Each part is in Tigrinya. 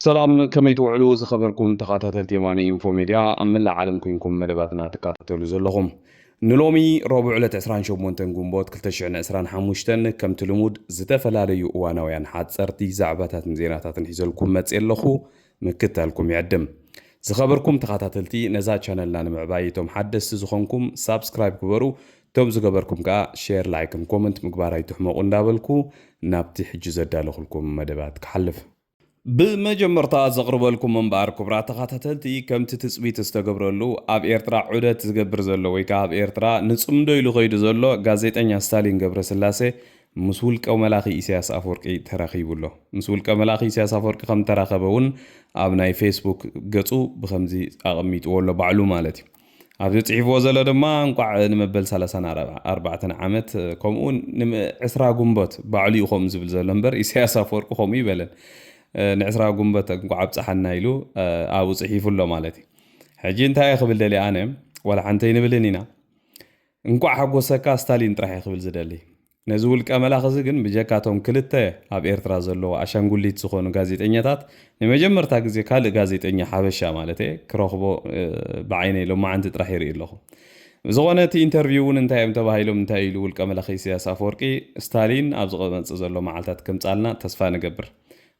سلام كما يتوعلو زخبركم تخاتات تيماني انفو ميديا أمن العالم كوينكم مدباتنا تكاتلو زلهم نلومي ربع على تسران شوب مونتن قنبوت كلتشعن اسران حموشتن كم تلمود زتفلالي وانا حاد سرتي زعباتات زيناتات نحيزلكم متسئلخو مكتالكم يعدم زخبركم تخاتاتلتي نزا channel لان معبايتهم حدث زخونكم سابسكرايب كبرو توم زغبركم كا شير لايك كومنت مقباراي تحمقو اندابلكو نابتي حجو زدالخلكم مدبات كحلف بمجمرتا زغربلكم منبار كبرى تخاتتلتي كم تتصبيت استقبرلو اب ايرترا عودت زغبر زلو ويكا اب ايرترا نصمدو يلو خيد زلو غازيطኛ ستالين غبر سلاسي مسؤول قوملاخي إسياس أفورقي تراخيبولو مسؤول قوملاخي إسياس أفورقي خم تراخبون اب ناي فيسبوك غصو بخمزي اقميت ولا بعلو مالتي اب تصيفو زلو دما انقع نمبل 34 عامت كومون 10 غنبوت بعلي خم زبل زلمبر إسياس أفورقي خم يبلن نعسرا قنبت نقعب صحنا يلو أو صحيف الله مالتي حجين تاي خبل دلي أنا ولا حنتين بلنينا نقع حقو سكا ستالين ترحي خبل زدلي نزول كاملا خزقن بجاكاتهم كلتا أب إيرترا زلو عشان قولي تسخونو غازيت إنياتات نمجمر تاكزي كال غازيت إنيا حابشا مالتي كروخبو بعيني لو ما عندي ترحي رئي لهم زغونتي انترفيون انتاي امتباهيلو انتايلو الكاملا خيسيا سافوركي ستالين أبزغو منصزلو معالتات كمتالنا تسفا نقبر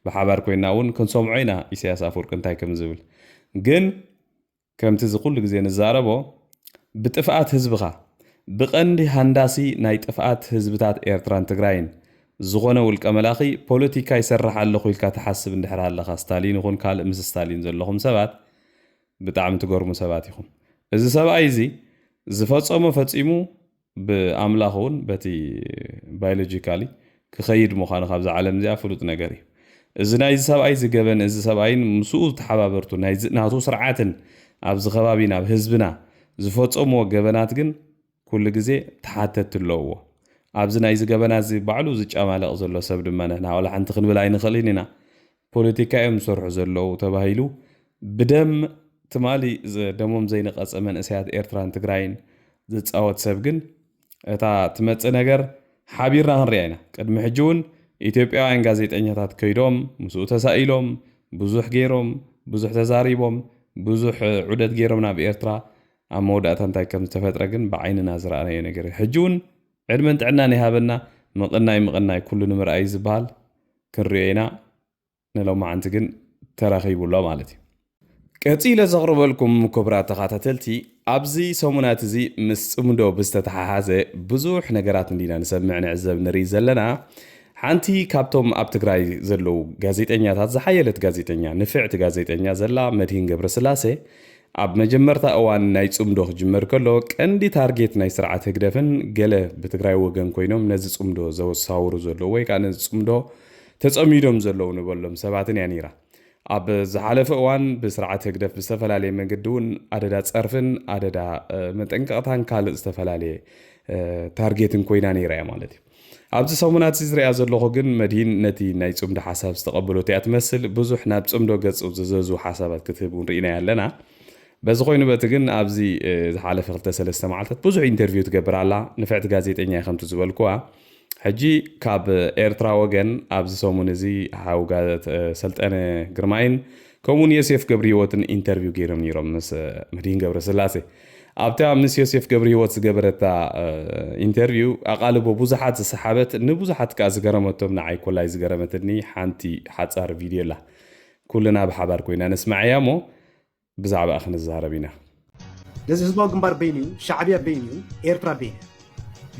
بحبار كوينا ون كنسمعينا إسياس أفورق انتاي كم زبل جن كم تزقول لك زين الزاربو بتفقات هزبها بقندي هنداسي ناي تفقات هزبتات إيرتران تقراين زغونا والكاملاخي بوليتيكا يسرح على خويل كاتحسب اندحر على ستالين يخون كال مس ستالين زلهم سبات بتعم تقرمو سبات يخون إذا سبا ايزي زفتصمو فتصيمو بأملاخون بتي بايولوجيكالي كخيد مخانو خابز عالم زي فلوت نغري إذا نايز سبعي زجبن إذا سبعين مسؤول تحبابرتو نايز ناتو سرعاتن أبز خبابين أب حزبنا زفوت أمو جبنات جن كل جزء تحتت اللوه أبز نايز جبنات زي بعلو زج أمال أغزلو سبب ما نحنا ولا حنتخن بلاين خليننا بوليتيكا يمسر زلو تباهيلو بدم تمالي دمهم زي نقص أمن أسياد إيرتران تجراين زت أوت سبجن تا تمت نجر حبيرنا هنرينا قد محجون ኢትዮጵያውያን ጋዜጠኛታት ከይዶም ምስኡ ተሳኢሎም ብዙሕ ገይሮም ብዙሕ ተዛሪቦም ብዙሕ ዑደት ገይሮም ናብ ኤርትራ ኣብ መወዳእታ እንታይ ከም ዝተፈጥረ ግን ብዓይንና ዝረኣናዮ ነገር ሕጂውን ዕድመን ጥዕናን ይሃበና ምቕናይ ኩሉ ንምርኣይ ዝበሃል ክንሪኦ ኢና ንሎማዓንቲ ግን ተራኺቡሎ ማለት እዩ ቀፂለ ዘቕርበልኩም ክቡራት ተኸታተልቲ ኣብዚ ሰሙናት እዚ ምስ ጽምዶ ብዝተተሓሓዘ ብዙሕ ነገራት እንዲና ንሰምዕ ንዕዘብ ንርኢ ዘለና حانتي كابتوم اب تግራይ ዘለው ጋዜጠኛታት ዝሓየለት ጋዜጠኛ ንፍዕቲ ጋዜጠኛ ዘላ መድሂን ገብረስላሴ ኣብ መጀመርታ እዋን ናይ ጽምዶ ክጅመር ከሎ ቀንዲ ታርጌት ናይ ስርዓት ህግደፍን ገለ ብትግራይ ወገን ኮይኖም ነዚ ጽምዶ ዘወሳውሩ ዘለው ወይ ካነ ጽምዶ ተጸሚዶም ዘለው ንበሎም ሰባትን ያኒራ ኣብ ዝሓለፈ እዋን ብስርዓት ህግደፍ ብዝተፈላለየ መንገድውን ኣደዳ ጸርፍን ኣደዳ መጠንቀቕታን ካልእ ዝተፈላለየ ታርጌትን ኮይና ነይራ ማለት እዩ ኣብዚ ሰሙናት ዝርያ ዘለኹ ግን መድሂን ነቲ ናይ ጽምዶ ሓሳብ ዝተቐበሎት እያ ትመስል ብዙሕ ናብ ጽምዶ ገጽ ዝዘዙ ሓሳባት ክትህቡ ንሪኢና ያለና በዚ ኮይኑ በቲ ግን ኣብዚ ዝሓለፈ 2-3 መዓልታት ብዙሕ ኢንተርቪው ትገብር ኣላ ንፍዕቲ ጋዜጠኛ ከምቲ ዝበልኩዋ ሕጂ ካብ ኤርትራ ወገን ኣብዚ ሰሙን እዚ ሓውጋት ሰልጠነ ግርማይን ከምኡን ዮሴፍ ገብረ ህይወትን ኢንተርቪው ገይሮም ነይሮም ምስ መድሂን ገብረስላሴ ኣብታ ምስ ዮሴፍ ገብረ ህይወት ዝገበረታ ኢንተርቪው ኣቃልቦ ብዙሓት ዝሰሓበት ንብዙሓት ካ ዝገረመቶም ንዓይ ኮላይ ዝገረመትኒ ሓንቲ ሓፃር ቪድዮ ላ ኩልና ብሓባር ኮይና ነስማዕያ ሞ ብዛዕባ ክንዛረብ ኢና እዚ ህዝባዊ ግንባር በይኑ ሻዕብያ በይኑ ኤርትራ በይኑ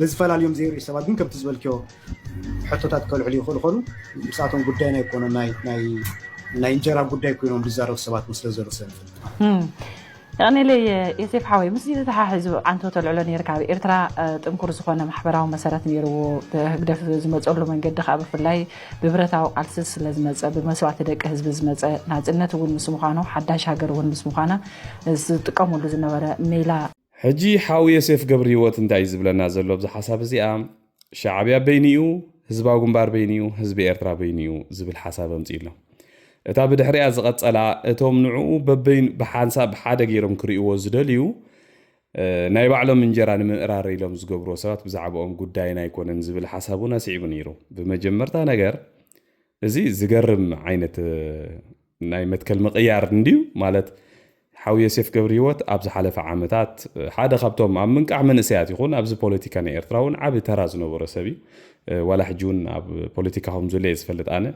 ብዝፈላለዮም ዘይሩ ሰባት ግን ከምቲ ዝበልክዮ ሕቶታት ከልዕሉ ይኽእሉ ኮኑ ንሳቶም ጉዳይ ናይ ኮነ ናይ እንጀራ ጉዳይ ኮይኖም ዝዛረቡ ሰባት ምስለ ዘሩ ሰብ يعني لي يسيف حاوي مسجد تحاحزو عن توتال علوني يركب إرترا تمكر زخونة محبرة ومسارات ميرو هقدف زمت أقول له من قد خاب في الله ببرتاو على سلسلة لازمت بمسوعة تدك هزب زمت ناس إنه تقول مسموخانو حداش هاجر ون مسموخانا تقاموا لزنا ورا ميلا حجي حاوي يسيف قبري وقت انتاي زبلنا زلو بزا حساب زيام شعبيا بينيو هزباو قنبار بينيو هزبي إرترا بينيو زبل حساب مزيلو اتا بدحريا زقصلا اتوم نعو ببين بحانساب حدا غيرم كريو زدليو ናይ ባዕሎም እንጀራ ንምእራር ኢሎም ዝገብሩ ሰባት ብዛዕባኦም ጉዳይና ኣይኮነን ዝብል ሓሳቡና ሲዒቡ ነይሩ ብመጀመርታ ነገር እዚ ዝገርም ዓይነት ናይ መትከል ምቕያር እንዲዩ ማለት ሓዊ ዮሴፍ ገብረ ህይወት ኣብ ዝሓለፈ ዓመታት ሓደ ካብቶም ኣብ ምንቃዕ መንእሰያት ይኹን ኣብዚ ፖለቲካ ናይ ኤርትራ እውን ዓብ ተራ ዝነበረ ሰብ እዩ ዋላ ሕጂ እውን ኣብ ፖለቲካ ከም ዘሎ ዝፈልጥ ኣነ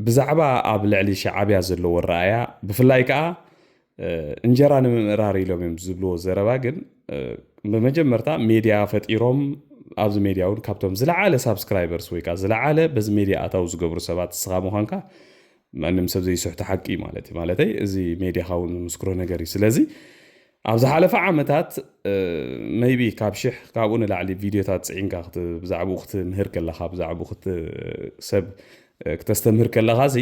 ብዛዕባ ኣብ ልዕሊ ሻዕብያ ዘለዎ ረኣያ ብፍላይ ከዓ እንጀራ ንምእራር ኢሎም እዮም ዝብልዎ ዘረባ ግን ብመጀመርታ ሚድያ ፈጢሮም ኣብዚ ሚድያ እውን ካብቶም ዝለዓለ ሳብስክራይበርስ ወይ ከዓ ዝለዓለ በዚ ሚድያ ኣታው ዝገብሩ ሰባት ስኻ ምዃንካ ማንም ሰብ ዘይስሕቶ ሓቂ ማለት እዩ ማለተይ እዚ ሚድያ ኻውን ምስክሮ ነገር እዩ ስለዚ ኣብ ዝሓለፈ ዓመታት ሜይቢ ካብ ሽሕ ካብኡ ንላዕሊ ቪድዮታት ፅዒንካ ብዛዕባኡ ክትምህር ከለኻ ብዛዕባኡ ሰብ ክተስተምህር ከለኻ እዚ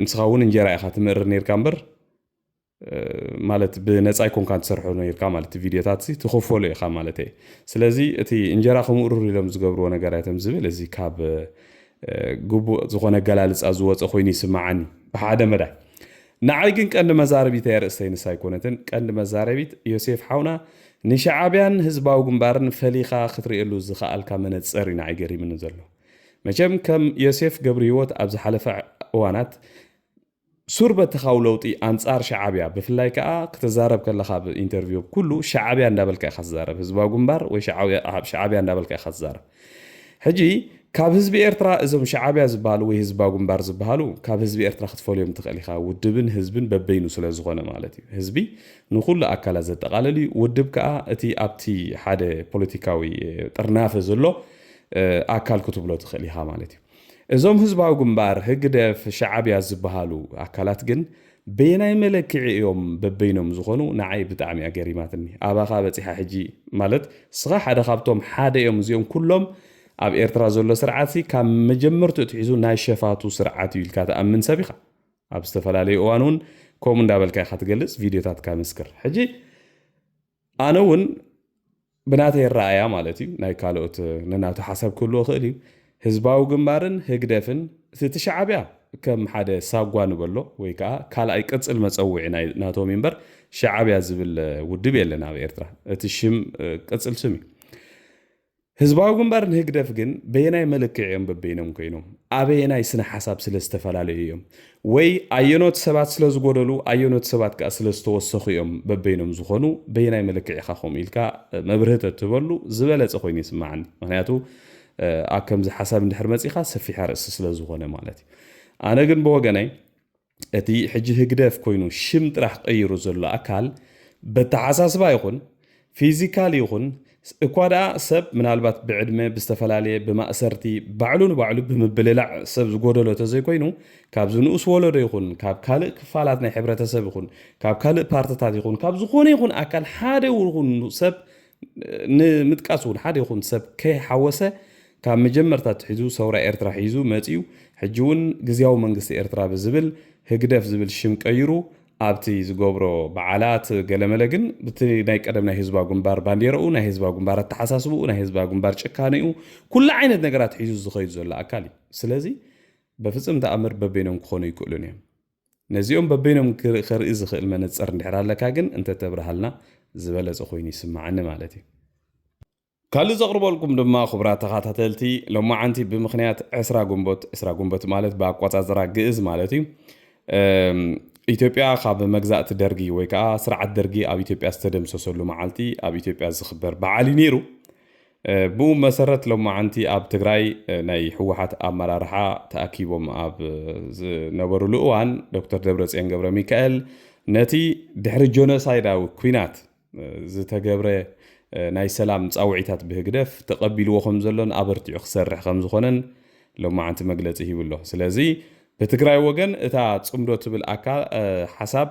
እንስኻ እውን እንጀራ ኢኻ ትምእር ነርካ እምበር ማለት ብነፃ ይኮንካ ትሰርሖ ነርካ ማለት ቪድዮታት ትኸፈሉ ኢኻ ማለት እዩ ስለዚ እቲ እንጀራ ከምኡሩር ኢሎም ዝገብርዎ ነገራቶም ዝብል እዚ ካብ ግቡእ ዝኾነ ገላልፃ ዝወፀ ኮይኑ ይስማዓኒ ብሓደ መዳይ ንዓይ ግን ቀንዲ መዛረቢት የርእሰይ ንሳ ኣይኮነትን ቀንዲ መዛረቢት ዮሴፍ ሓውና ንሻዕብያን ህዝባዊ ግንባርን ፈሊኻ ክትሪእሉ ዝኽኣልካ መነፅር ኢና ኣይገሪምን ዘሎ መቸም ከም ዮሴፍ ገብረ ህይወት ኣብ ዝሓለፈ እዋናት ሱርበት ተኻው ለውጢ አንጻር ሻዕብያ ብፍላይ ከዓ ክትዛረብ ከለኻ ብኢንተርቪው ኩሉ ሻዕብያ እንዳበልካ ኢኻ ትዛረብ ህዝባዊ ግንባር ወይ ሻዕብያ እንዳበልካ ኢኻ ትዛረብ ሕጂ ካብ ህዝቢ ኤርትራ እዞም ሻዕብያ ዝበሃሉ ወይ ህዝባዊ ግንባር ዝበሃሉ ካብ ህዝቢ ኤርትራ ክትፈልዮም ትኽእል ኢኻ ውድብን ህዝብን በበይኑ ስለ ዝኾነ ማለት እዩ ህዝቢ ንኹሉ ኣካላት ዘጠቓለለ እዩ ውድብ ከዓ እቲ ኣብቲ ሓደ ፖለቲካዊ ጥርናፈ ዘሎ ኣካል ክትብሎ ትኽእል ኢኻ ማለት እዩ እዞም ህዝባዊ ግንባር ህግደፍ ሻዕብያ ዝበሃሉ ኣካላት ግን በየናይ መለክዒ እዮም በበይኖም ዝኾኑ ንዓይ ብጣዕሚ ኣገሪማትኒ ኣባኻ በፂሓ ሕጂ ማለት ስኻ ሓደ ካብቶም ሓደ እዮም እዚኦም ኩሎም ኣብ ኤርትራ ዘሎ ስርዓት ካብ መጀመርቱ እትሒዙ ናይ ሸፋቱ ስርዓት እዩ ኢልካ ተኣምን ሰብ ኢኻ ኣብ ዝተፈላለዩ እዋን እውን ከምኡ እንዳበልካ ኢኻ ትገልጽ ቪድዮታት ከምስክር ሕጂ ኣነ እውን ብናተይ ረኣያ ማለት እዩ ናይ ካልኦት ነናቱ ሓሳብ ክህልዎ ክእል እዩ ህዝባዊ ግንባርን ህግደፍን እቲ ሻዕብያ ከም ሓደ ሳጓ ንበሎ ወይ ከዓ ካልኣይ ቅፅል መፀውዒ ናቶም እምበር ሻዕብያ ዝብል ውድብ የለን ኣብ ኤርትራ እቲ ሽም ቅፅል ስም እዩ ህዝባዊ ግንባርን ህግደፍ ግን በየናይ መለክዕ እዮም በበይኖም ኮይኖም ኣበየናይ ስነ ሓሳብ ስለ ዝተፈላለዩ እዮም ወይ ኣየኖት ሰባት ስለ ዝጎደሉ ኣየኖት ሰባት ከዓ ስለ ዝተወሰኹ እዮም በበይኖም ዝኾኑ በየናይ መለክዕ ኢኻ ከምኡ ኢልካ መብርህት እትበሉ ዝበለፀ ኮይኑ ይስማዓኒ ምክንያቱ ኣብ ከምዚ ሓሳብ እንድሕር መፂኻ ሰፊሓ ርእሲ ስለ ዝኾነ ማለት እዩ ኣነ ግን ብወገነይ እቲ ሕጂ ህግደፍ ኮይኑ ሽም ጥራሕ ቀይሩ ዘሎ ኣካል በተሓሳስባ ይኹን ፊዚካል ይኹን እኳ ደኣ ሰብ ምናልባት ብዕድመ ብዝተፈላለየ ብማእሰርቲ ባዕሉ ንባዕሉ ብምብልላዕ ሰብ ዝጎደሎ ተዘይኮይኑ ካብ ዝንኡስ ወለዶ ይኹን ካብ ካልእ ክፋላት ናይ ሕብረተሰብ ይኹን ካብ ካልእ ፓርትታት ይኹን ካብ ዝኾነ ይኹን ኣካል ሓደ ይኹን ሰብ ንምጥቃስ እውን ሓደ ይኹን ሰብ ከይሓወሰ ካብ መጀመርታት ሒዙ ሰውራ ኤርትራ ሒዙ መፂኡ ሕጂ እውን ግዝያዊ መንግስቲ ኤርትራ ብዝብል ህግደፍ ዝብል ሽም ቀይሩ ኣብቲ ዝገብሮ በዓላት ገለመለ ግን ብቲ ናይ ቀደም ናይ ህዝባዊ ግንባር ባንዴራኡ ናይ ህዝባዊ ግንባር ኣተሓሳስብኡ ናይ ህዝባዊ ግንባር ጭካነኡ ኩሉ ዓይነት ነገራት ሒዙ ዝኸይዱ ዘሎ ኣካል እዩ ስለዚ በፍፅም ተኣምር በበይኖም ክኾኑ ይክእሉን እዮም ነዚኦም በበይኖም ክርኢ ዝኽእል መነፅር እንድሕር ኣለካ ግን እንተተብርሃልና ዝበለፀ ኮይኑ ይስማዓኒ ማለት እዩ ካልእ ዘቕርበልኩም ድማ ክቡራት ተኸታተልቲ ሎማዓንቲ ብምኽንያት 20 ጉንቦት ማለት ብኣቆፃፅራ ግእዝ ማለት እዩ ኢትዮጵያ ካብ መግዛእቲ ደርጊ ወይ ከዓ ስርዓት ደርጊ ኣብ ኢትዮጵያ ዝተደምሰሰሉ መዓልቲ ኣብ ኢትዮጵያ ዝኽበር በዓል ነይሩ ብኡ መሰረት ሎማዓንቲ ኣብ ትግራይ ናይ ሕወሓት ኣመራርሓ ተኣኪቦም ኣብ ዝነበሩሉ እዋን ዶክተር ደብረፅዮን ገብረ ሚካኤል ነቲ ድሕሪ ጆኖሳይዳዊ ኩናት ዝተገብረ ናይ ሰላም ፃውዒታት ብህግደፍ ተቐቢልዎ ከም ዘሎን ኣበርቲዑ ክሰርሕ ከም ዝኾነን ሎማዓንቲ መግለፂ ሂብሎ ስለዚ በትግራይ ወገን እታ ጽምዶ ትብል ኣካል ሓሳብ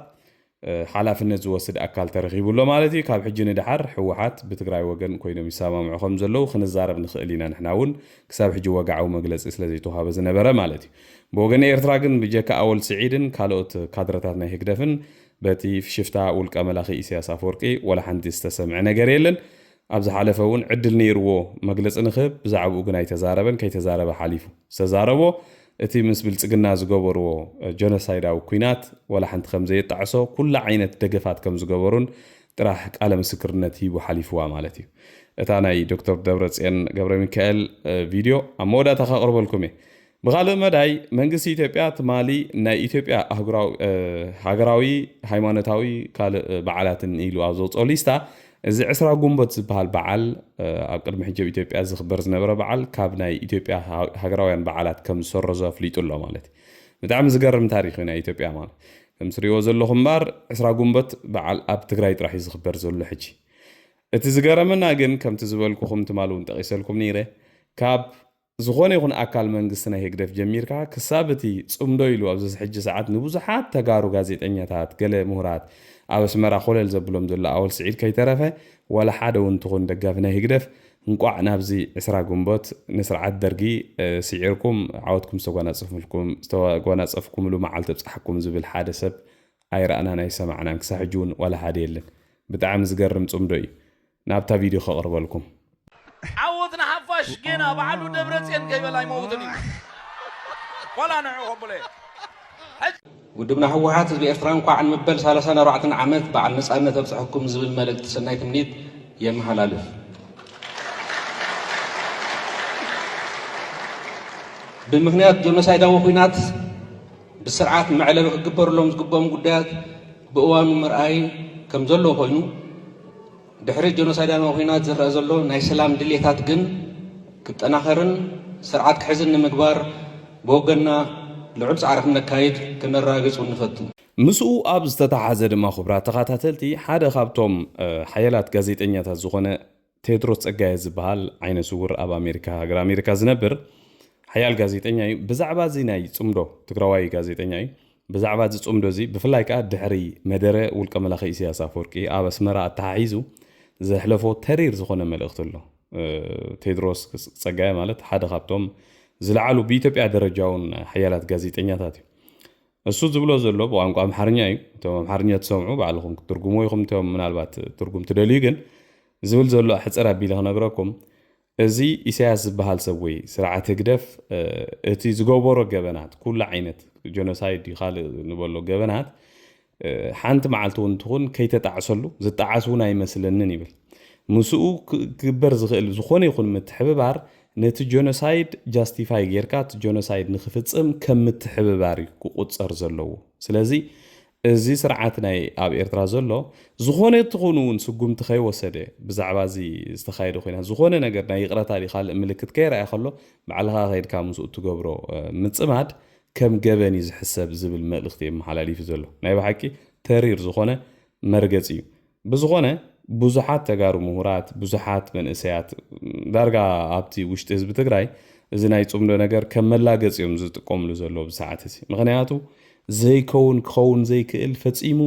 ሓላፍነት ዝወስድ ኣካል ተረኺቡሎ ማለት እዩ ካብ ሕጂ ንድሓር ሕወሓት ብትግራይ ወገን ኮይኖም ይሰማምዑ ከም ዘለው ክንዛረብ ንኽእል ኢና ንሕና እውን ክሳብ ሕጂ ወግዓዊ መግለፂ ስለዘይተዋሃበ ዝነበረ ማለት እዩ ብወገን ኤርትራ ግን ብጀካ ኣወል ስዒድን ካልኦት ካድረታት ናይ ህግደፍን በቲ ሽፍታ ውልቀ መላኺ ኢሳያስ ኣፈወርቂ ወላ ሓንቲ ዝተሰምዐ ነገር የለን ኣብ ዝሓለፈ እውን ዕድል ነይርዎ መግለፂ ንኽህብ ብዛዕባኡ ግን ኣይተዛረበን ከይተዛረበ ሓሊፉ ዝተዛረቦ እቲ ምስ ብልጽግና ዝገበርዎ ጀኖሳይዳዊ ኩናት ወላ ሓንቲ ከም ዘየጣዕሶ ኩሉ ዓይነት ደገፋት ከም ዝገበሩን ጥራሕ ቃለ ምስክርነት ሂቡ ሓሊፍዋ ማለት እዩ እታ ናይ ዶክተር ደብረጽዮን ገብረ ሚካኤል ቪድዮ ኣብ መወዳእታ ከቕርበልኩም እየ ብኻልእ መዳይ መንግስቲ ኢትዮጵያ ትማሊ ናይ ኢትዮጵያ ሃገራዊ ሃይማኖታዊ ካልእ በዓላትን ኢሉ ኣብ ዘውፅኦ ሊስታ እዚ 20 ጉንቦት ዝበሃል በዓል ኣብ ቅድሚ ሕጂ ኢትዮጵያ ዝኽበር ዝነበረ በዓል ካብ ናይ ኢትዮጵያ ሃገራውያን በዓላት ከም ዝሰረዞ ኣፍሊጡሎ ማለት እዩ ብጣዕሚ ዝገርም ታሪክ እዩ ናይ ኢትዮጵያ ማለት ከም ትሪእዎ ዘለኹም እምበር 20 ጉንቦት በዓል ኣብ ትግራይ ጥራሕ እዩ ዝኽበር ዘሎ ሕጂ እቲ ዝገረመና ግን ከምቲ ዝበልኩኹም ትማል እውን ጠቒሰልኩም ነይረ ካብ ዝኾነ ይኹን ኣካል መንግስቲ ናይ ህግደፍ ጀሚርካ ክሳብ እቲ ጽምዶ ኢሉ ኣብዚ ሕጂ ሰዓት ንብዙሓት ተጋሩ ጋዜጠኛታት ገለ ምሁራት ኣብ ኣስመራ ኮለል ዘብሎም ዘሎ ኣወል ስዒድ ከይተረፈ ወላ ሓደ እውን ትኹን ደጋፊ ናይ ህግደፍ እንቋዕ ናብዚ 20 ጉንቦት ንስርዓት ደርጊ ስዒርኩም ዓወትኩም ዝተጓናፀፍኩምሉ መዓልቲ ብፅሓኩም ዝብል ሓደ ሰብ ኣይረኣናን ኣይሰማዕናን ክሳብ ሕጂ እውን ወላ ሓደ የለን ብጣዕሚ ዝገርም ጽምዶ እዩ ናብታ ቪድዮ ከቕርበልኩም عودنا حفاش جينا بعلو دبرتين كيف لا يموتني ولا نعوهم بلي ودبنا حوحات زبي إرتران قاعد مبل سالسنا رعتنا عمت بعد نسألنا تبصحكم زبل ملك تسناي تمنيت يا محلالف بمغنيات جنوسايد وخينات بالسرعات معلب كبر لهم زقبهم قدات بقوام مرأي كم زلوا خوينو دحرج جنوسايدان وخينات زرع زلو ناي سلام دليتات جن كتناخرن سرعات كحزن مقبار بوقنا لعبس عرفنا كايد كنا الراقص ونفتو مسؤ ኣብ ዝተተሓዘ ድማ خبرات ተኸታተልቲ ሓደ ካብቶም ሓያላት ጋዜጠኛታት ዝኾነ ቴድሮስ ጸጋየ ዝበሃል ዓይነ ስውር ኣብ ኣሜሪካ ሃገር ኣሜሪካ ዝነብር ሓያል ጋዜጠኛ እዩ ብዛዕባ እዚ ናይ ጽምዶ ትግራዋይ ጋዜጠኛ እዩ ብዛዕባ እዚ ጽምዶ እዚ ብፍላይ ከዓ ድሕሪ መደረ ውልቀ መላኺ ኢሳያስ ኣፈወርቂ ኣብ ኣስመራ ኣተሓሒዙ ዘሕለፎ ተሪር ዝኾነ መልእኽቲ ኣሎ ቴድሮስ ጸጋየ ማለት ሓደ ካብቶም ዝለዓሉ ብኢትዮጵያ ደረጃውን ሓያላት ጋዜጠኛታት እዩ እሱ ዝብሎ ዘሎ ብቋንቋ ኣምሓርኛ እዩ እቶም ኣምሓርኛ ትሰምዑ ባዕልኹም ክትርጉሙ ኢኹም እቶም ምናልባት ትርጉም ትደልዩ ግን ዝብል ዘሎ ሕፅር ኣቢለ ክነግረኩም እዚ ኢሳያስ ዝበሃል ሰብ ወይ ስርዓት ህግደፍ እቲ ዝገበሮ ገበናት ኩሉ ዓይነት ጀኖሳይድ ካልእ ንበሎ ገበናት ሓንቲ መዓልቲ እውን ትኹን ከይተጣዕሰሉ ዝጣዓስ እውን ኣይመስለንን ይብል ምስኡ ክግበር ዝኽእል ዝኾነ ይኹን ምትሕብባር ነቲ ጀኖሳይድ ጃስቲፋይ ጌርካ እቲ ጀኖሳይድ ንኽፍፅም ከም ምትሕብባር ክቁፀር ዘለዎ ስለዚ እዚ ስርዓት ናይ ኣብ ኤርትራ ዘሎ ዝኾነ ትኹኑ እውን ስጉምቲ ከይወሰደ ብዛዕባ እዚ ዝተኻየደ ኮይና ዝኾነ ነገር ናይ ይቕረታ ካልእ ምልክት ከይረኣየ ከሎ ባዕልኻ ከይድካ ምስኡ ትገብሮ ምፅማድ ከም ገበን እዩ ዝሕሰብ ዝብል መልእኽቲ የመሓላሊፉ ዘሎ ናይ ብሓቂ ተሪር ዝኾነ መርገፂ እዩ ብዝኾነ ብዙሓት ተጋሩ ምሁራት ብዙሓት መንእሰያት ዳርጋ ኣብቲ ውሽጢ ህዝቢ ትግራይ እዚ ናይ ጽምዶ ነገር ከም መላገፂ እዮም ዝጥቀምሉ ዘለዉ ብሰዓት እዚ ምክንያቱ ዘይከውን ክኸውን ዘይክእል ፈፂሙ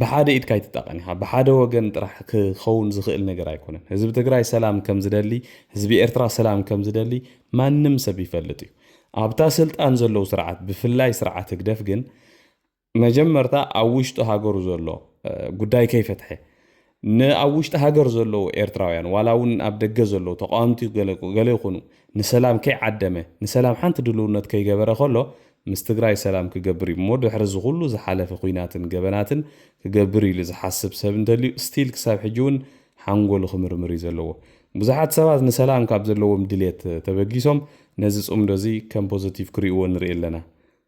ብሓደ ኢድካ ይትጠቐን ኢኻ ብሓደ ወገን ጥራሕ ክኸውን ዝኽእል ነገር ኣይኮነን ህዝቢ ትግራይ ሰላም ከም ዝደሊ ህዝቢ ኤርትራ ሰላም ከም ዝደሊ ማንም ሰብ ይፈልጥ እዩ ኣብታ ስልጣን ዘለዉ ስርዓት ብፍላይ ስርዓት ህግደፍ ግን መጀመርታ ኣብ ውሽጡ ሃገሩ ዘሎ ጉዳይ ከይፈትሐ ንኣብ ውሽጢ ሃገር ዘለዉ ኤርትራውያን ዋላ እውን ኣብ ደገ ዘለዉ ተቃዋምቲ ገለ ይኹኑ ንሰላም ከይዓደመ ንሰላም ሓንቲ ድልውነት ከይገበረ ከሎ ምስ ትግራይ ሰላም ክገብር እዩ እሞ ድሕሪ እዚ ኩሉ ዝሓለፈ ኩናትን ገበናትን ክገብር ኢሉ ዝሓስብ ሰብ እንተልዩ ስቲል ክሳብ ሕጂ እውን ሓንጎሉ ክምርምር እዩ ዘለዎ ብዙሓት ሰባት ንሰላም ካብ ዘለዎም ድሌት ተበጊሶም ነዚ ጽምዶ እዚ ከም ፖዚቲቭ ክሪእዎ ንርኢ ኣለና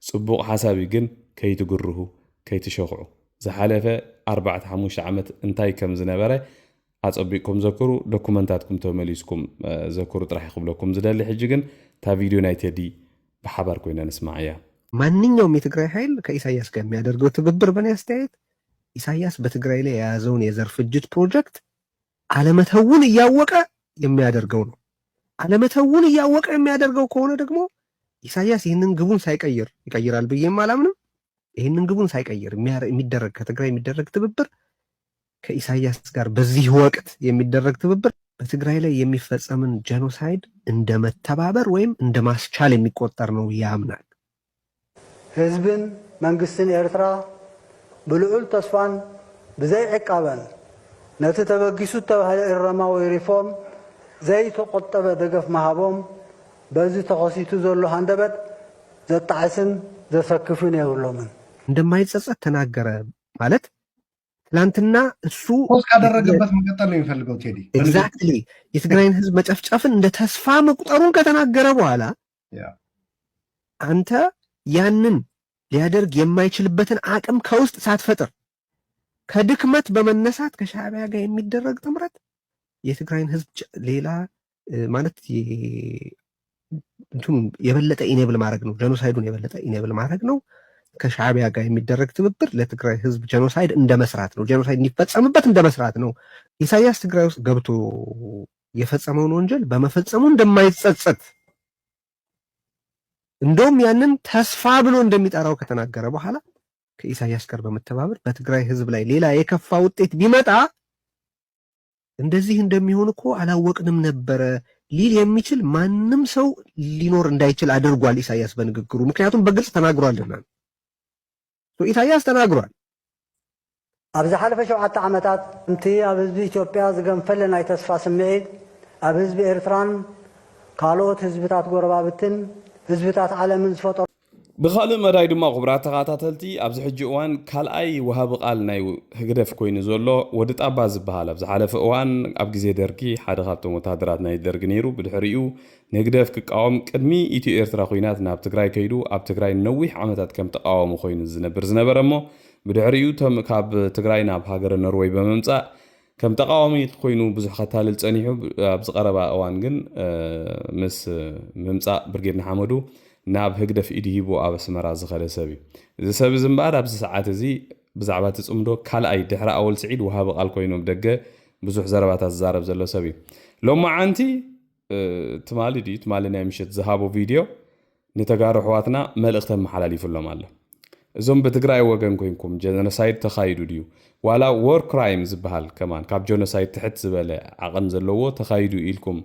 ጽቡቕ ሓሳብ ግን ከይትግርሁ ከይትሸኽዑ ዝሓለፈ 4-5 ዓመት እንታይ ከም ዝነበረ ኣጸቢቅኩም ዘክሩ ዶኩመንታትኩም ተመሊስኩም ዘክሩ ጥራሕ ይኽብለኩም ዝደሊ ሕጂ ግን ታ ቪድዮ ናይ ቴዲ በሓባር ኮይና ንስማዕ እያ ማንኛውም የትግራይ ኃይል ከኢሳያስ ጋር የሚያደርገው ትብብር በእኔ አስተያየት ኢሳያስ በትግራይ ላይ የያዘውን የዘር ፍጅት ፕሮጀክት አለመተውን እያወቀ የሚያደርገው ነው። አለመተውን እያወቀ የሚያደርገው ከሆነ ደግሞ ኢሳያስ ይህንን ግቡን ሳይቀይር ይቀይራል ብዬም አላምንም። ይህንን ግቡን ሳይቀይር የሚደረግ ከትግራይ የሚደረግ ትብብር ከኢሳያስ ጋር በዚህ ወቅት የሚደረግ ትብብር በትግራይ ላይ የሚፈጸምን ጄኖሳይድ እንደ መተባበር ወይም እንደ ማስቻል የሚቆጠር ነው ያምናል። ህዝብን መንግስትን ኤርትራ ብልዑል ተስፋን ብዘይ ዕቃበን ነቲ ተበጊሱ ተባህለ እረማዊ ሪፎርም ዘይተቆጠበ ደገፍ መሃቦም በዚ ተኸሲቱ ዘሎ ሃንደበት ዘጣዕስን ዘሰክፍን የብሎምን እንደማይጸጸት ተናገረ ማለት ትላንትና እሱ ካደረገበት መቀጠል ነው የሚፈልገው ቴዲ ኤግዛክትሊ የትግራይን ህዝብ መጨፍጨፍን እንደ ተስፋ መቁጠሩን ከተናገረ በኋላ አንተ ያንን ሊያደርግ የማይችልበትን አቅም ከውስጥ ሳትፈጥር ከድክመት በመነሳት ከሻዕቢያ ጋር የሚደረግ ጥምረት የትግራይን ህዝብ ሌላ ማለት እንትኑ የበለጠ ኢኔብል ማድረግ ነው። ጄኖሳይዱን የበለጠ ኢኔብል ማድረግ ነው። ከሻዕቢያ ጋር የሚደረግ ትብብር ለትግራይ ህዝብ ጄኖሳይድ እንደ መስራት ነው። ጄኖሳይድ እንዲፈጸምበት እንደ መስራት ነው። ኢሳያስ ትግራይ ውስጥ ገብቶ የፈጸመውን ወንጀል በመፈጸሙ እንደማይጸጸት እንደውም ያንን ተስፋ ብሎ እንደሚጠራው ከተናገረ በኋላ ከኢሳያስ ጋር በመተባበር በትግራይ ህዝብ ላይ ሌላ የከፋ ውጤት ቢመጣ እንደዚህ እንደሚሆን እኮ አላወቅንም ነበረ ሊል የሚችል ማንም ሰው ሊኖር እንዳይችል አድርጓል ኢሳያስ በንግግሩ። ምክንያቱም በግልጽ ተናግሯልና ኢሳያስ ተናግሯል። ኣብዚ ሓለፈ 7 ዓመታት እንቲ ኣብ ህዝቢ ኢትዮጵያ ዝገንፈለ ናይ ተስፋ ስምዒት ኣብ ህዝቢ ኤርትራን ካልኦት ህዝብታት ጎረባብትን ህዝብታት ዓለምን ዝፈጠሩ ብኻልእ መዳይ ድማ ክቡራት ተኸታተልቲ ኣብዚ ሕጂ እዋን ካልኣይ ወሃቢ ቃል ናይ ህግደፍ ኮይኑ ዘሎ ወዲ ጣባ ዝበሃል ኣብ ዝሓለፈ እዋን ኣብ ግዜ ደርጊ ሓደ ካብቶም ወታደራት ናይ ደርጊ ነይሩ። ብድሕሪኡ ንህግደፍ ክቃወም ቅድሚ ኢትዮ ኤርትራ ኩናት ናብ ትግራይ ከይዱ ኣብ ትግራይ ነዊሕ ዓመታት ከም ተቃወሙ ኮይኑ ዝነበረ እሞ ብድሕሪኡ ካብ ትግራይ ናብ ሃገረ ኖርዌይ በመምፃእ ከም ተቃዋሚ ኮይኑ ብዙሕ ከታልል ፀኒሑ። ኣብ ዝቐረባ እዋን ግን ምስ ምምፃእ ብርጌድ ንሓመዱ ናብ ህግደፍ ኢድ ሂቡ ኣብ ኣስመራ ዝኸደ ሰብ እዩ። እዚ ሰብ እዚ እምበኣር ኣብዚ ሰዓት እዚ ብዛዕባ ትፅምዶ ካልኣይ ድሕሪ ኣወል ስዒድ ወሃቢ ቃል ኮይኖም ደገ ብዙሕ ዘረባታት ዝዛረብ ዘሎ ሰብ እዩ። ሎማዓንቲ ትማሊ ድዩ ትማሊ ናይ ምሽት ዝሃቦ ቪድዮ ንተጋሩ ኣሕዋትና መልእኽቲ መሓላሊፉሎም ኣሎ። እዞም በትግራይ ወገን ኮይንኩም ጀኖሳይድ ተኻይዱ ድዩ ዋላ ዎር ክራይም ዝበሃል ከማን ካብ ጀኖሳይድ ትሕት ዝበለ ዓቐን ዘለዎ ተኻይዱ ኢልኩም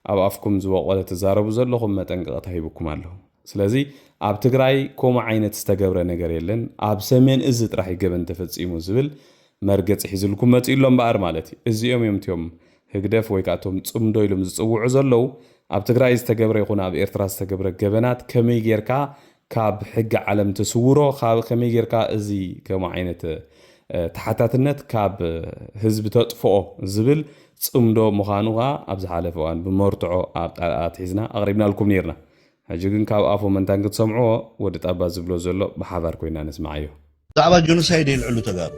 ኣብ ኣፍኩም ዝበቆለ ተዛረቡ ዘለኹም መጠንቀቕታ ሂብኩም ኣለሁ። ስለዚ ኣብ ትግራይ ከምኡ ዓይነት ዝተገብረ ነገር የለን ኣብ ሰሜን እዚ ጥራሕ ይገበን ተፈፂሙ ዝብል መርገፂ ሒዝልኩም መፂሎም በኣር ማለት እዩ። እዚኦም እዮም እትዮም ህግደፍ ወይ ከዓ እቶም ፅምዶ ኢሎም ዝፅውዑ ዘለው ኣብ ትግራይ ዝተገብረ ይኹን ኣብ ኤርትራ ዝተገብረ ገበናት ከመይ ጌርካ ካብ ሕጊ ዓለም ተስውሮ ከመይ ጌርካ እዚ ከምኡ ዓይነት ተሓታትነት ካብ ህዝቢ ተጥፍኦ ዝብል ፅምዶ ምዃኑ ኸ ኣብ ዝሓለፈ እዋን ብመርትዖ ኣብ ጣልኣት ሒዝና ኣቕሪብናልኩም ነርና። ሕጂ ግን ካብ ኣፎ መንታን ክትሰምዕዎ ወዲ ጣባ ዝብሎ ዘሎ ብሓባር ኮይና ንስማዕ እዩ። ብዛዕባ ጀኖሳይድ ይልዕሉ ተጋሩ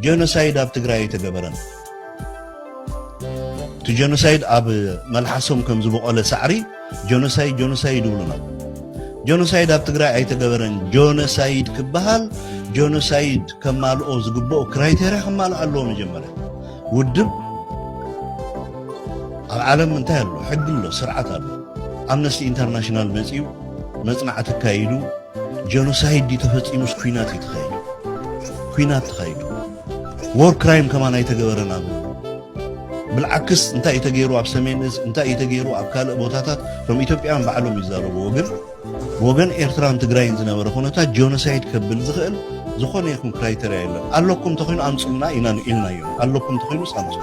ጀኖሳይድ ኣብ ትግራይ ኣይተገበረን። እቲ ጀኖሳይድ ኣብ መልሓሶም ከም ዝበቆለ ሳዕሪ ጀኖሳይድ ይብሉና። ጀኖሳይድ ኣብ ትግራይ ኣይተገበረን። ጀኖሳይድ ክበሃል ጀኖሳይድ ከማልኦ ዝግብኦ ክራይቴርያ ከማልኦ ኣለዎ። መጀመርያ ውድብ ኣብ ዓለም እንታይ ኣሎ? ሕጊ ኣሎ፣ ስርዓት ኣሎ። ኣምነስቲ ኢንተርናሽናል መፂኡ መፅናዕቲ ተካይዱ ጀኖሳይድ ተፈፂሙስ ኩናት ይተኻይዱ ኩናት ተኻይዱ ዎር ክራይም ከማን ኣይተገበረን። ኣብ ብልዓክስ እንታይ እተገይሩ ኣብ ሰሜን እዝ እንታይ እተገይሩ ኣብ ካልእ ቦታታት ከም ኢትዮጵያን ባዕሎም ይዛረቡ ወገን ኤርትራን ትግራይን ዝነበረ ኩነታት ጀኖሳይድ ከብል ዝኽእል ዝኾነ ይኹን ክራይቴርያ የለን። ኣለኩም ተኮይኑ ኣምፁና ኢና ኢልና እዮም። ኣለኩም ተኮይኑ ኣምፁ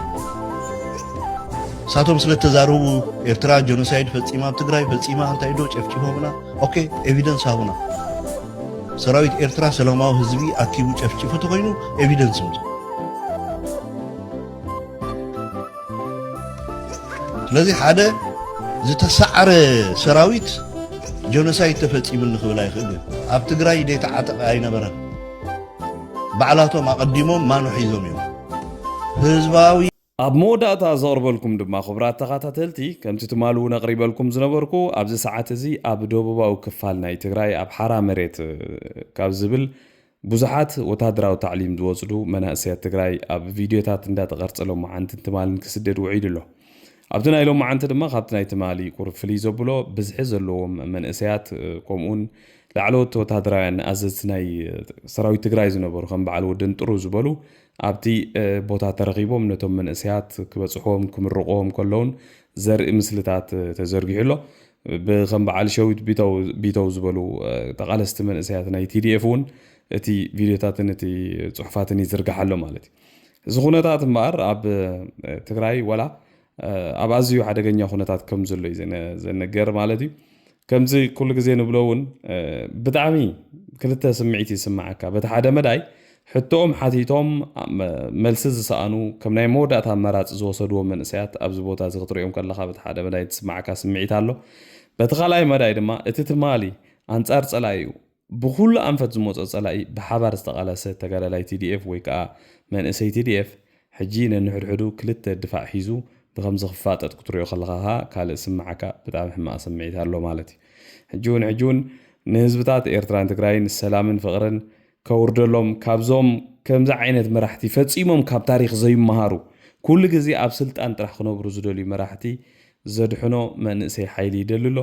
ሳቶም ስለተዛረቡ ኤርትራ ጀኖሳይድ ፈፂማ ኣብ ትግራይ ፈፂማ እንታይ ዶ ጨፍጭፎምና ኦኬ ኤቪደንስ ሃቡና። ሰራዊት ኤርትራ ሰላማዊ ህዝቢ ኣኪቡ ጨፍጭፉ ተኮይኑ ኤቪደንስ ምፁ። ስለዚ ሓደ ዝተሰዓረ ሰራዊት ጀኖሳይድ ተፈፂሙ ንኽብል ኣይኽእል። ኣብ ትግራይ ደይተዓጠቐ ኣይነበረን። ባዕላቶም ኣቐዲሞም ማኑ ሒዞም እዮም ህዝባዊ ኣብ መወዳእታ ዘቕርበልኩም ድማ ክቡራት ተኸታተልቲ ከምቲ ትማል እውን ኣቕሪበልኩም ዝነበርኩ ኣብዚ ሰዓት እዚ ኣብ ደቡባዊ ክፋል ናይ ትግራይ ኣብ ሓራ መሬት ካብ ዝብል ብዙሓት ወታደራዊ ታዕሊም ዝወፅዱ መናእሰያት ትግራይ ኣብ ቪድዮታት እንዳተቐርፀሎም መዓንትን ትማልን ክስደድ ውዒድ ኣሎ። ኣብቲ ናይ ሎም መዓንቲ ድማ ካብቲ ናይ ትማሊ ቁርብ ፍልይ ዘብሎ ብዝሒ ዘለዎም መንእሰያት ከምኡውን ላዕለዎት ወታደራውያን ኣዘዝቲ ናይ ሰራዊት ትግራይ ዝነበሩ ከም በዓል ወደን ጥሩ ዝበሉ ኣብቲ ቦታ ተረኺቦም ነቶም መንእሰያት ክበፅሖም ክምርቆም ከለውን ዘርኢ ምስልታት ተዘርጊሑ ኣሎ ብከም በዓል ሸዊት ቢተው ዝበሉ ተቃለስቲ መንእሰያት ናይ TDF እውን እቲ ቪድዮታትን እቲ ጽሑፋትን ይዝርጋሕ ኣሎ ማለት እዩ እዚ ኩነታት እምበር ኣብ ትግራይ ወላ ኣብ ኣዝዩ ሓደገኛ ኩነታት ከም ዘሎ እዩ ዘነገር ማለት እዩ ከምዚ ኩሉ ግዜ ንብሎውን ብጣዕሚ ክልተ ስምዒት ይስማዓካ በቲ ሓደ መዳይ ሕቶኦም ሓቲቶም መልሲ ዝሰኣኑ ከም ናይ መወዳእታ ኣመራፂ ዝወሰድዎ መንእሰያት ኣብዚ ቦታ እዚ ክትሪኦም ከለካ በቲ ሓደ መዳይ ትስማዓካ ስምዒት ኣሎ በቲ ካልኣይ መዳይ ድማ እቲ ትማሊ ኣንጻር ፀላኢ እዩ ብኩሉ ኣንፈት ዝመፆ ፀላኢ ብሓባር ዝተቃለሰ ተጋዳላይ TDF ወይ ከዓ መንእሰይ TDF ሕጂ ነንሕድሕዱ ክልተ ድፋዕ ሒዙ ብከምዚ ክፋጠጥ ክትሪኦ ከለካ ካልእ ስማዓካ ብጣዕሚ ሕማቅ ስምዒት ኣሎ ማለት እዩ ሕጂውን ንህዝብታት ኤርትራን ትግራይን ሰላምን ፍቅርን ከውርደሎም ካብዞም ከምዚ ዓይነት መራሕቲ ፈፂሞም ካብ ታሪክ ዘይመሃሩ ኩሉ ግዜ ኣብ ስልጣን ጥራሕ ክነብሩ ዝደልዩ መራሕቲ ዘድሕኖ መንእሰይ ሓይሊ ይደልሎ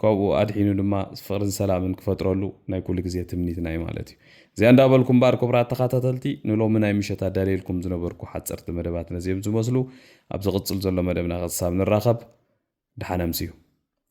ካብኡ ኣድሒኑ ድማ ፍቅርን ሰላምን ክፈጥረሉ ናይ ኩሉ ግዜ ትምኒትና እዩ ማለት እዩ እዚኣ እንዳበልኩም ባር ክቡራት ተኸታተልቲ ንሎሚ ናይ ምሸት ኣዳልየልኩም ዝነበርኩ ሓፀርቲ መደባት ነዚኦም ዝመስሉ ኣብ ዝቕፅል ዘሎ መደብና ክሳብ ንራኸብ ድሓነ ኣምስዩ